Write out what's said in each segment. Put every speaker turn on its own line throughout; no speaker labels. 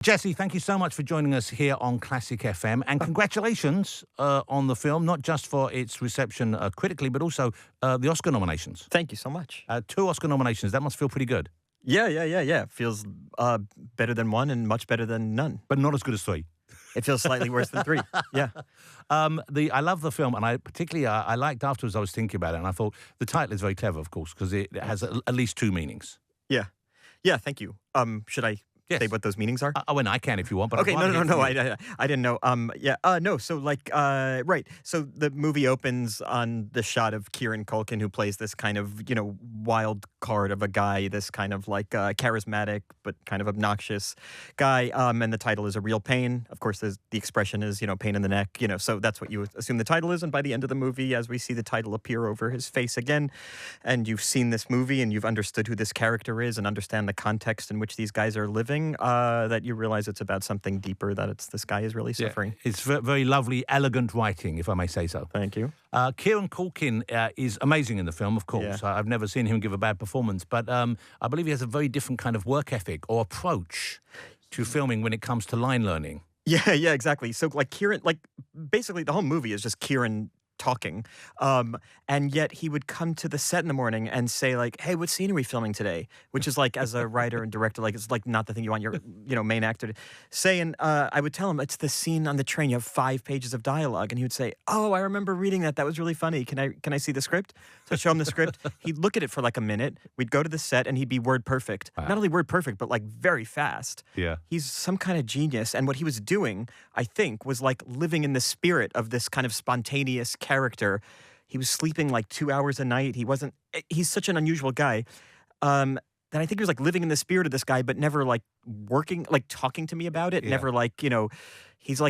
Jesse, thank you so much for joining us here on Classic FM, and congratulations on the film, not just for its reception critically, but also the Oscar nominations.
Thank you so much.
2 Oscar nominations, that must feel pretty good.
Yeah. Feels better than 1 and much better than none.
But not as good as 3.
It feels slightly worse than 3. Yeah.
I love the film, and I particularly I liked afterwards. I was thinking about it, and I thought the title is very clever, of course, because it has at least 2 meanings.
Yeah. Thank you. Should I say what those meanings are?
Well, I can if you want. But
okay, no. I didn't know. No. So right. So the movie opens on the shot of Kieran Culkin, who plays this kind of wild card of a guy, this kind of like charismatic but kind of obnoxious guy. And the title is A Real Pain. Of course, the expression is pain in the neck. So that's what you assume the title is. And by the end of the movie, as we see the title appear over his face again, and you've seen this movie and you've understood who this character is and understand the context in which these guys are living. That you realize it's about something deeper, that this guy is really suffering.
Yeah, it's very lovely, elegant writing, if I may say so.
Thank you.
Kieran Culkin is amazing in the film, of course.
Yeah.
I've never seen him give a bad performance, but I believe he has a very different kind of work ethic or approach to filming when it comes to line learning.
Yeah, exactly. So Kieran, basically the whole movie is just Kieran talking, and yet he would come to the set in the morning and say hey, what scene are we filming today? Which is as a writer and director, it's not the thing you want your main actor to say. And I would tell him, it's the scene on the train, you have 5 pages of dialogue, and he would say, oh, I remember reading that was really funny, can I see the script? So I'd show him the script. He'd look at it for a minute, we'd go to the set, and he'd be word perfect. Wow. Not only word perfect, but very fast.
Yeah,
he's some kind of genius, and what he was doing, I think, was living in the spirit of this kind of spontaneous character. He was sleeping 2 hours a night. He's such an unusual guy that I think he was living in the spirit of this guy, but never working, talking to me about it. Yeah. Never he's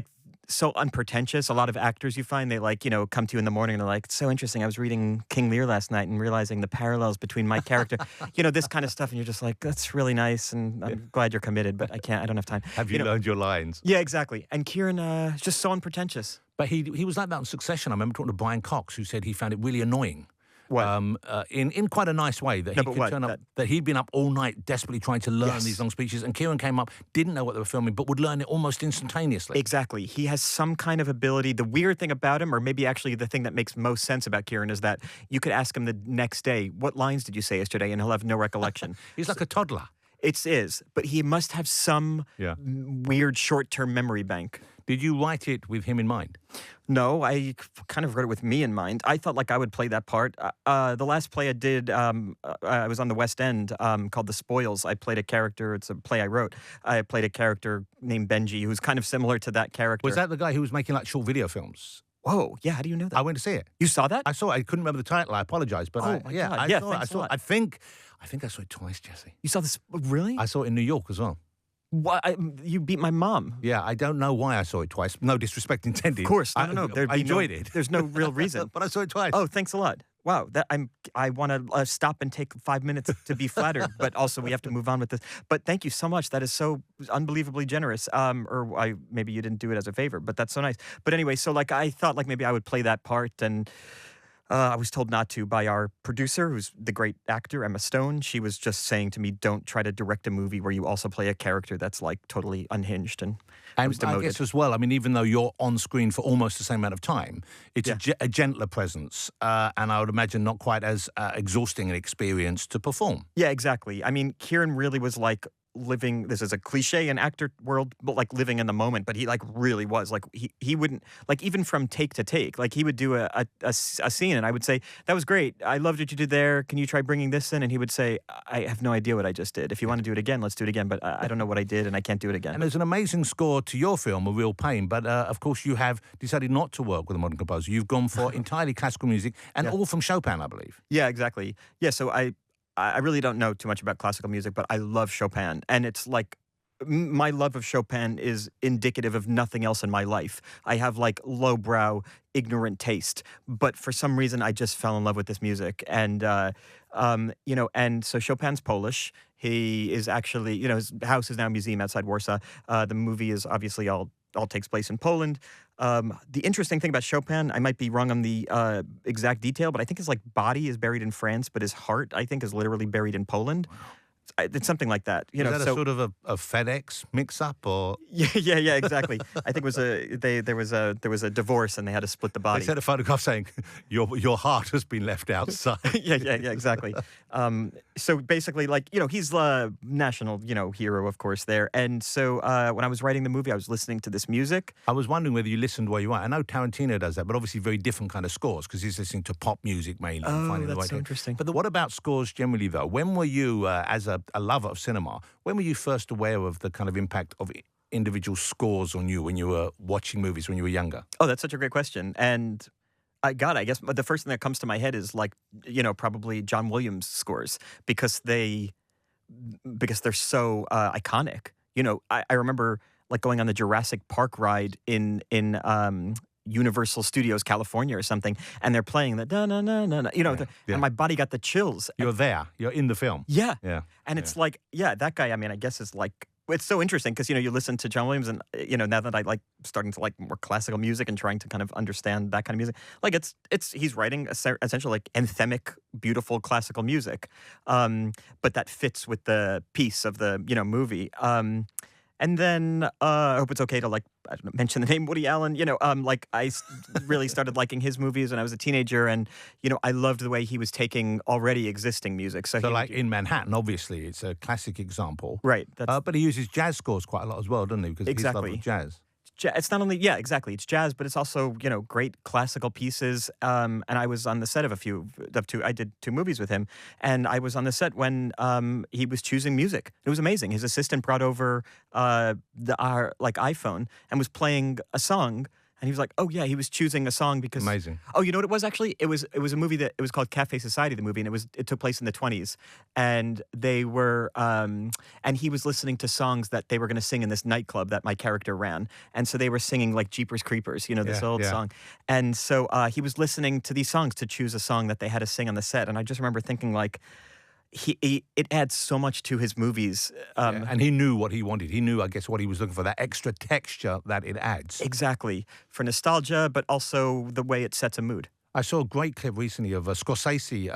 so unpretentious. A lot of actors you find, they come to you in the morning and they're it's so interesting. I was reading King Lear last night and realizing the parallels between my character, this kind of stuff. And you're just that's really nice. And I'm glad you're committed, but I don't have time.
Have you learned your lines?
Yeah, exactly. And Kieran is just so unpretentious.
But he was like that on Succession. I remember talking to Brian Cox, who said he found it really annoying.
What?
In quite a nice way, that he could turn up, that he'd been up all night desperately trying to learn these long speeches, and Kieran came up, didn't know what they were filming, but would learn it almost instantaneously.
Exactly. He has some kind of ability. The weird thing about him, or maybe actually the thing that makes most sense about Kieran, is that you could ask him the next day, what lines did you say yesterday? And he'll have no recollection.
He's like a toddler.
It is, but he must have some weird short-term memory bank.
Did you write it with him in mind?
No, I kind of wrote it with me in mind. I thought I would play that part. The last play I did, I was on the West End, called The Spoils. I played a character. It's a play I wrote. I played a character named Benji, who's kind of similar to that character.
Was that the guy who was making short video films?
Whoa, yeah, how do you know that?
I went to see it.
You saw that?
I saw it. I couldn't remember the title. I apologize, but
God.
I saw it. I think I saw it twice, Jesse.
You saw this? Really?
I saw it in New York as well.
What? You beat my mom.
Yeah, I don't know why I saw it twice. No disrespect intended.
Of course, no.
I enjoyed it.
There's no real reason.
But I saw it twice.
Oh, thanks a lot. Wow, I want to stop and take 5 minutes to be flattered, but also we have to move on with this. But thank you so much. That is so unbelievably generous. Maybe you didn't do it as a favor, but that's so nice. But anyway, so I thought maybe I would play that part, and I was told not to by our producer, who's the great actor, Emma Stone. She was just saying to me, don't try to direct a movie where you also play a character that's totally unhinged. And I was demoted.
I guess as well, even though you're on screen for almost the same amount of time, it's a gentler presence, and I would imagine not quite as exhausting an experience to perform.
Yeah, exactly. Kieran really was living, this is a cliche in actor world, but living in the moment, but he really was he wouldn't, even from take to take, he would do a scene and I would say, that was great, I loved what you did there, can you try bringing this in? And he would say, I have no idea what I just did. If you want to do it again, let's do it again, but I don't know what I did and I can't do it again.
And there's an amazing score to your film, A Real Pain, but of course you have decided not to work with a modern composer. You've gone for entirely classical music, and all from Chopin, I believe.
Yeah, exactly. Yeah, so I really don't know too much about classical music, but I love Chopin. And it's my love of Chopin is indicative of nothing else in my life. I have lowbrow, ignorant taste, but for some reason I just fell in love with this music. And, and so Chopin's Polish. He is actually, his house is now a museum outside Warsaw. The movie is obviously all takes place in Poland. The interesting thing about Chopin, I might be wrong on the exact detail, but I think his body is buried in France, but his heart, I think, is literally buried in Poland.
Wow.
it's something like that. You
Was
know,
that
so
a sort of a FedEx mix-up, or
yeah, exactly. I think it was there was a divorce and they had to split the
they
body.
sent a photograph saying your heart has been left outside?
Yeah, exactly. So basically, like, you know, he's the national, you know, hero, of course, there. And so when I was writing the movie, I was listening to this music.
I was wondering whether you listened while you were. I know Tarantino does that, but obviously very different kind of scores because he's listening to pop music mainly and
Oh,
finding the
that's
right
so interesting.
But what about scores generally, though? When were you, as a lover of cinema, when were you first aware of the kind of impact of individual scores on you when you were watching movies when you were younger?
Oh, that's such a great question. And I guess the first thing that comes to my head is like, you know, probably John Williams scores because they're so iconic. You know, I remember like going on the Jurassic Park ride in Universal Studios California or something, and they're playing the da na na na, you know,
Yeah.
and my body got the chills.
You're there. You're in the film.
Yeah,
Yeah.
and it's like, yeah, that guy. I mean, I guess is like. It's so interesting because, you know, you listen to John Williams and, you know, now that I like starting to like more classical music and trying to kind of understand that kind of music, like he's writing essentially like anthemic, beautiful classical music, but that fits with the piece of the, you know, movie. And then I hope it's okay to like, I don't know, mention the name Woody Allen. You know, like really started liking his movies when I was a teenager, and you know, I loved the way he was taking already existing music. So
like in Manhattan, obviously, it's a classic example.
right,
But he uses jazz scores quite a lot as well, doesn't he? Because he's love of jazz.
it's not only exactly, it's jazz, but it's also, you know, great classical pieces. And I was on the set of I did 2 movies with him, and I was on the set when he was choosing music. It was amazing. His assistant brought over our like iPhone and was playing a song. And he was like, "Oh yeah," he was choosing a song because
Amazing.
Oh, you know what it was actually? It was a movie that it was called Cafe Society, the movie, and it took place in the 1920s, and they were and he was listening to songs that they were going to sing in this nightclub that my character ran, and so they were singing like Jeepers Creepers, you know, this old song, and so he was listening to these songs to choose a song that they had to sing on the set, and I just remember thinking like. It adds so much to his movies.
And he knew what he wanted. He knew, I guess, what he was looking for, that extra texture that it adds.
Exactly. For nostalgia, but also the way it sets a mood.
I saw a great clip recently of Scorsese,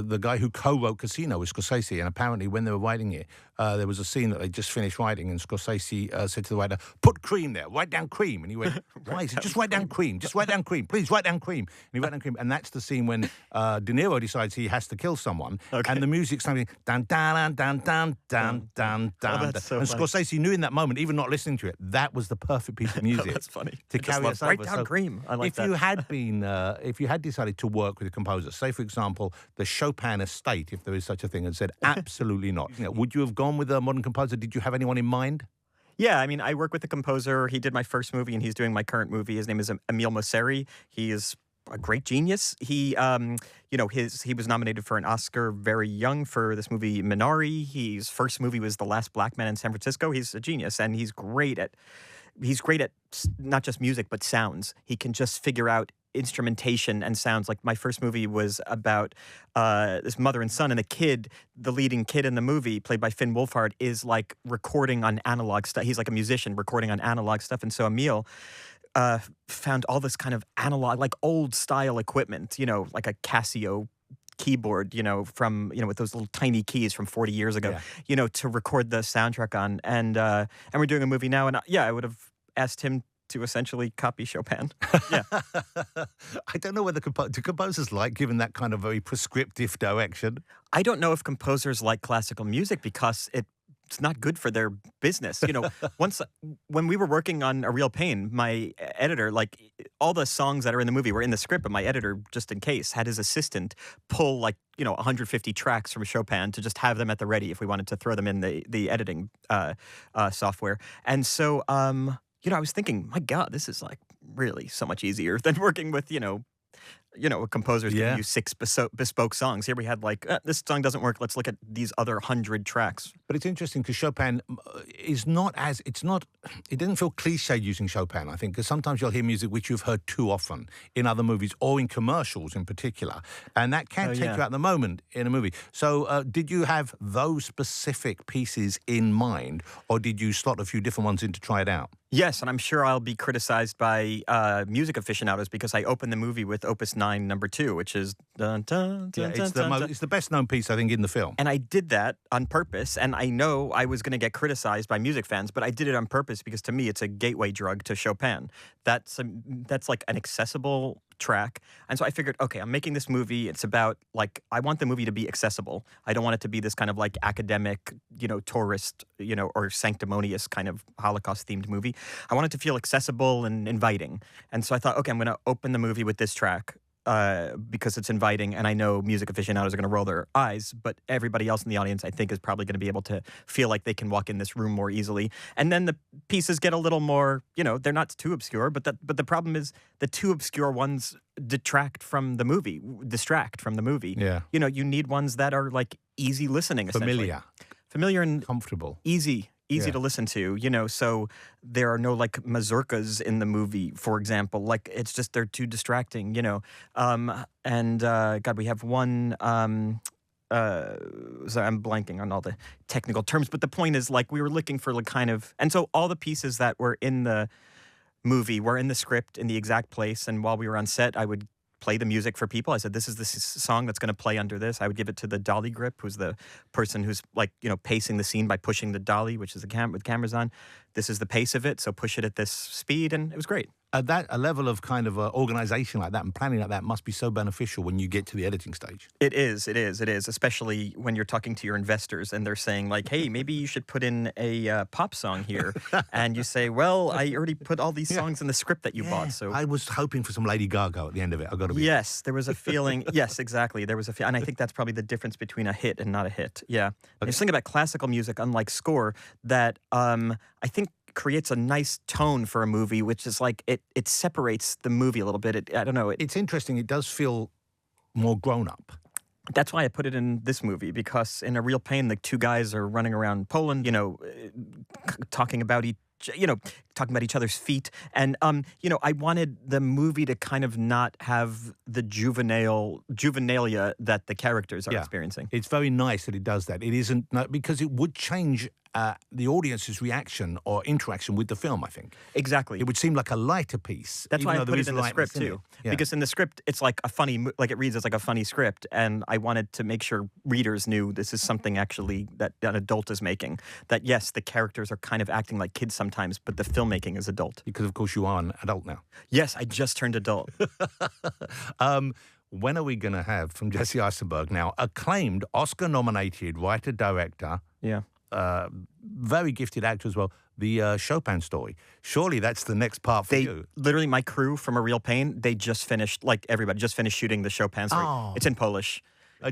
the guy who co-wrote Casino with Scorsese, and apparently when they were writing it, there was a scene that they just finished writing, and Scorsese said to the writer, "Put cream there, write down cream." And he went, "Why?" He said, "Just write down cream, just write down cream, please write down cream." And he wrote down cream, and that's the scene when De Niro decides he has to kill someone, and the music's something dun dun dun dun dun dun dun.
That's so
and
funny.
Scorsese knew in that moment, even not listening to it, that was the perfect piece of music.
That's funny.
To
I just
carry
love
us
write
over.
down
So
cream. I like
if
that.
you had been, if you had decided to work with a composer, say for example the Chopin estate, if there is such a thing, and said absolutely not, would you have gone with a modern composer? Did you have anyone in mind?
Yeah, I mean, I work with a composer. He did my first movie, and he's doing my current movie. His name is Emile Mosseri. He is a great genius. He, you know, he was nominated for an Oscar very young for this movie Minari. His first movie was The Last Black Man in San Francisco. He's a genius, and he's great at not just music but sounds. He can just figure out instrumentation and sounds. Like my first movie was about this mother and son, and the leading kid in the movie, played by Finn Wolfhard, is like recording on analog stuff. He's like a musician recording on analog stuff, and so Emile found all this kind of analog, like old style equipment, you know, like a Casio keyboard, you know, from, you know, with those little tiny keys from 40 years ago, you know, to record the soundtrack on. And we're doing a movie now, and I would have asked him to essentially copy Chopin. Yeah.
I don't know whether do composers like given that kind of very prescriptive direction.
I don't know if composers like classical music because it's not good for their business. You know, when we were working on A Real Pain, my editor, like all the songs that are in the movie were in the script, but my editor, just in case, had his assistant pull like, you know, 150 tracks from Chopin to just have them at the ready if we wanted to throw them in the editing software. And so, you know, I was thinking, my God, this is like really so much easier than working with, you know, composers giving you 6 bespoke songs. Here we had like, this song doesn't work. Let's look at these other 100 tracks.
But it's interesting because Chopin is it doesn't feel cliche using Chopin, I think, because sometimes you'll hear music which you've heard too often in other movies or in commercials in particular. And that can take you out the moment in a movie. So did you have those specific pieces in mind, or did you slot a few different ones in to try it out?
Yes, and I'm sure I'll be criticized by music aficionados because I opened the movie with Opus 9. 9, number 2, which is dun, dun, dun,
Yeah,
dun, dun, dun.
it's the best known piece, I think, in the film.
And I did that on purpose, and I know I was going to get criticized by music fans, but I did it on purpose because to me it's a gateway drug to Chopin. That's like an accessible track. And so I figured, okay, I'm making this movie. It's about like I want the movie to be accessible. I don't want it to be this kind of like academic, tourist, or sanctimonious kind of Holocaust themed movie. I want it to feel accessible and inviting. And so I thought, okay, I'm going to open the movie with this track. Because it's inviting, and I know music aficionados are going to roll their eyes, but everybody else in the audience, I think, is probably going to be able to feel like they can walk in this room more easily. And then the pieces get a little more, they're not too obscure, but the problem is the too obscure ones distract from the movie.
Yeah.
You need ones that are like easy listening, essentially. Familiar and
comfortable.
Easy to listen to, so there are no like mazurkas in the movie, for example. Like it's just they're too distracting, and God, we have one. Sorry, I'm blanking on all the technical terms, but the point is like we were looking for like kind of, and so all the pieces that were in the movie were in the script in the exact place. And while we were on set, I would play the music for people. I said, this is the song that's going to play under this. I would give it to the dolly grip, who's the person who's like, pacing the scene by pushing the dolly, which is the with cameras on. This is the pace of it, so push it at this speed, and it was great.
A level of kind of organization like that and planning like that must be so beneficial when you get to the editing stage.
It is, especially when you're talking to your investors and they're saying like, hey, maybe you should put in a pop song here. And you say, well, I already put all these songs in the script that you bought. So
I was hoping for some Lady Gaga at the end of it. I've got to be.
Yes, there was a feeling. Yes, exactly. There was a and I think that's probably the difference between a hit and not a hit. Yeah. Okay. There's something about classical music, unlike score, that I think creates a nice tone for a movie, which is like it separates the movie a little bit. I don't know.
It's interesting. It does feel more grown up.
That's why I put it in this movie, because in A Real Pain, the two guys are running around Poland, talking about each other's feet. And, I wanted the movie to kind of not have the juvenilia that the characters are experiencing.
It's very nice that it does that. It isn't, because it would change the audience's reaction or interaction with the film, I think.
Exactly.
It would seem like a lighter piece.
That's why I put it in the script, too.
Yeah.
Because in the script, it's like a funny, like it reads as like a funny script. And I wanted to make sure readers knew this is something actually that an adult is making. That, yes, the characters are kind of acting like kids sometimes, but the filmmaking is adult.
Because, of course, you are an adult now.
Yes, I just turned adult.
When are we going to have, from Jesse Eisenberg now, acclaimed Oscar-nominated writer-director, very gifted actor as well, the Chopin story? Surely that's the next part for you.
Literally, my crew from A Real Pain, they just finished, like everybody, just finished shooting the Chopin story.
Oh.
It's in Polish.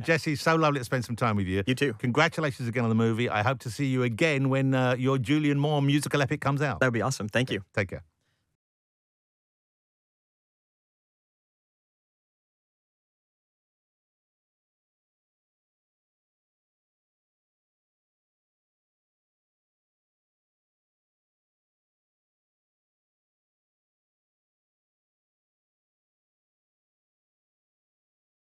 Jesse, so lovely to spend some time with you.
You too.
Congratulations again on the movie. I hope to see you again when your Julian Moore musical epic comes out.
That would be awesome. Thank you.
Take care.